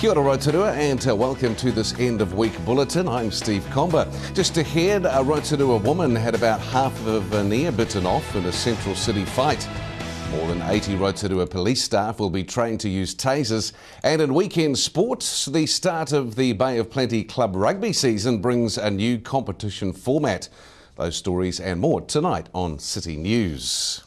Kia ora Rotorua and welcome to this end of week bulletin. I'm Steve Comber. Just ahead, a Rotorua woman had about half of an ear bitten off in a central city fight. More than 80 Rotorua police staff will be trained to use tasers. And in weekend sports, the start of the Bay of Plenty Club rugby season brings a new competition format. Those stories and more tonight on City News.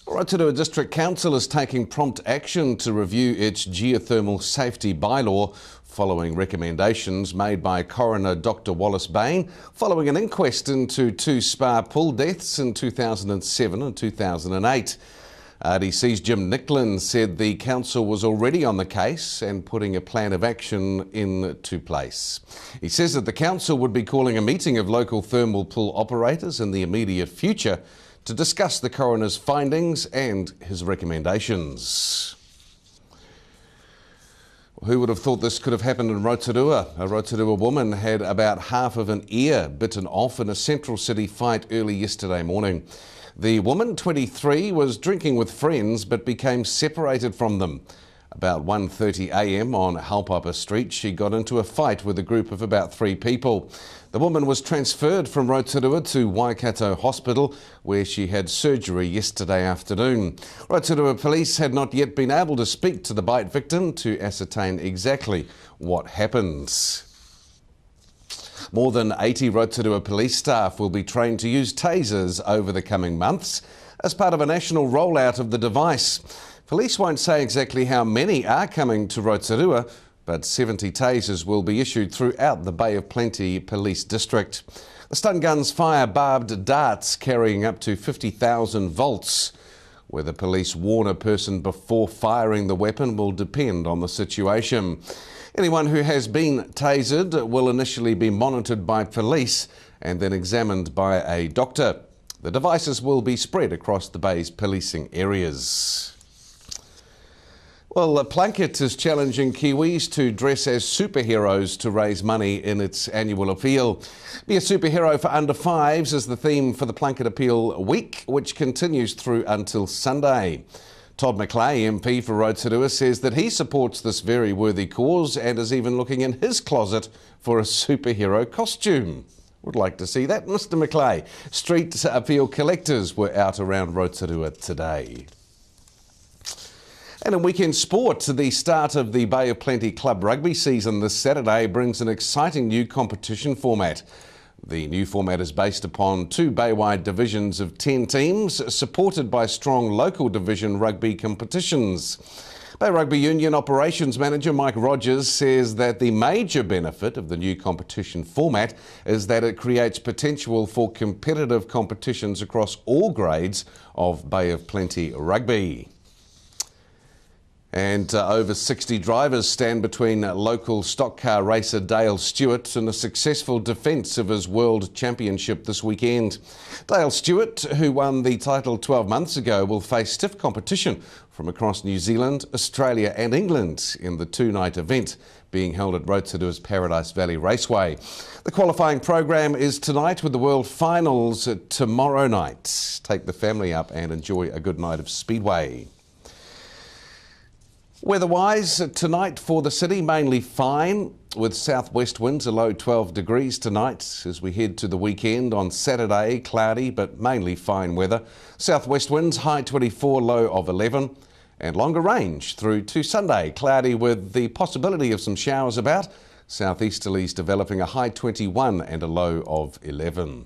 Rotorua District Council is taking prompt action to review its geothermal safety bylaw following recommendations made by Coroner Dr Wallace Bain following an inquest into two spa pool deaths in 2007 and 2008. RDC's Jim Nicklin said the council was already on the case and putting a plan of action into place. He says that the council would be calling a meeting of local thermal pool operators in the immediate future to discuss the coroner's findings and his recommendations. Who would have thought this could have happened in Rotorua? A Rotorua woman had about half of an ear bitten off in a central city fight early yesterday morning. The woman, 23, was drinking with friends but became separated from them. About 1:30 a.m. on Haupapa Street, she got into a fight with a group of about 3 people. The woman was transferred from Rotorua to Waikato Hospital, where she had surgery yesterday afternoon. Rotorua police had not yet been able to speak to the bite victim to ascertain exactly what happened. More than 80 Rotorua police staff will be trained to use tasers over the coming months as part of a national rollout of the device. Police won't say exactly how many are coming to Rotorua, but 70 tasers will be issued throughout the Bay of Plenty Police District. The stun guns fire barbed darts carrying up to 50,000 volts. Whether police warn a person before firing the weapon will depend on the situation. Anyone who has been tasered will initially be monitored by police and then examined by a doctor. The devices will be spread across the Bay's policing areas. Well, Plunket is challenging Kiwis to dress as superheroes to raise money in its annual appeal. Be a superhero for under fives is the theme for the Plunket Appeal Week, which continues through until Sunday. Todd McClay, MP for Rotorua, says that he supports this very worthy cause and is even looking in his closet for a superhero costume. Would like to see that, Mr McClay. Street appeal collectors were out around Rotorua today. And in weekend sport, the start of the Bay of Plenty Club rugby season this Saturday brings an exciting new competition format. The new format is based upon 2 Bay-wide divisions of 10 teams, supported by strong local division rugby competitions. Bay Rugby Union Operations Manager Mike Rogers says that the major benefit of the new competition format is that it creates potential for competitive competitions across all grades of Bay of Plenty rugby. And over 60 drivers stand between local stock car racer Dale Stewart and a successful defence of his World Championship this weekend. Dale Stewart, who won the title 12 months ago, will face stiff competition from across New Zealand, Australia and England in the 2-night event being held at Rotorua's Paradise Valley Raceway. The qualifying program is tonight with the World Finals tomorrow night. Take the family up and enjoy a good night of speedway. Weather-wise, tonight for the city, mainly fine, with southwest winds a low 12 degrees tonight. As we head to the weekend on Saturday, cloudy but mainly fine weather. Southwest winds, high 24, low of 11. And longer range through to Sunday, cloudy with the possibility of some showers about. Southeasterlies developing a high 21 and a low of 11.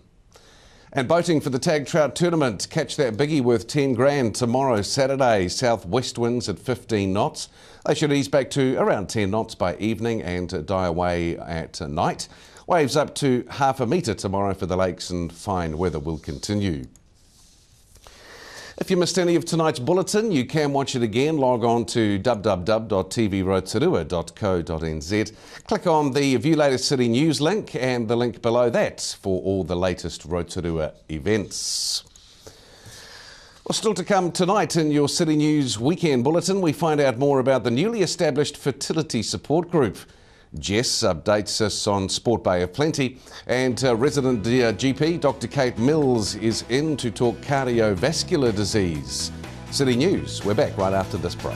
And boating for the Tag Trout Tournament. Catch that biggie worth 10 grand tomorrow, Saturday. Southwest winds at 15 knots. They should ease back to around 10 knots by evening and die away at night. Waves up to half a metre tomorrow for the lakes and fine weather will continue. If you missed any of tonight's bulletin, you can watch it again. Log on to www.tvrotorua.co.nz. Click on the View Latest City News link and the link below that for all the latest Rotorua events. Well, still to come tonight in your City News Weekend Bulletin, we find out more about the newly established fertility support group. Jess updates us on Sport Bay of Plenty, and resident GP Dr Kate Mills is in to talk cardiovascular disease. City News, we're back right after this break.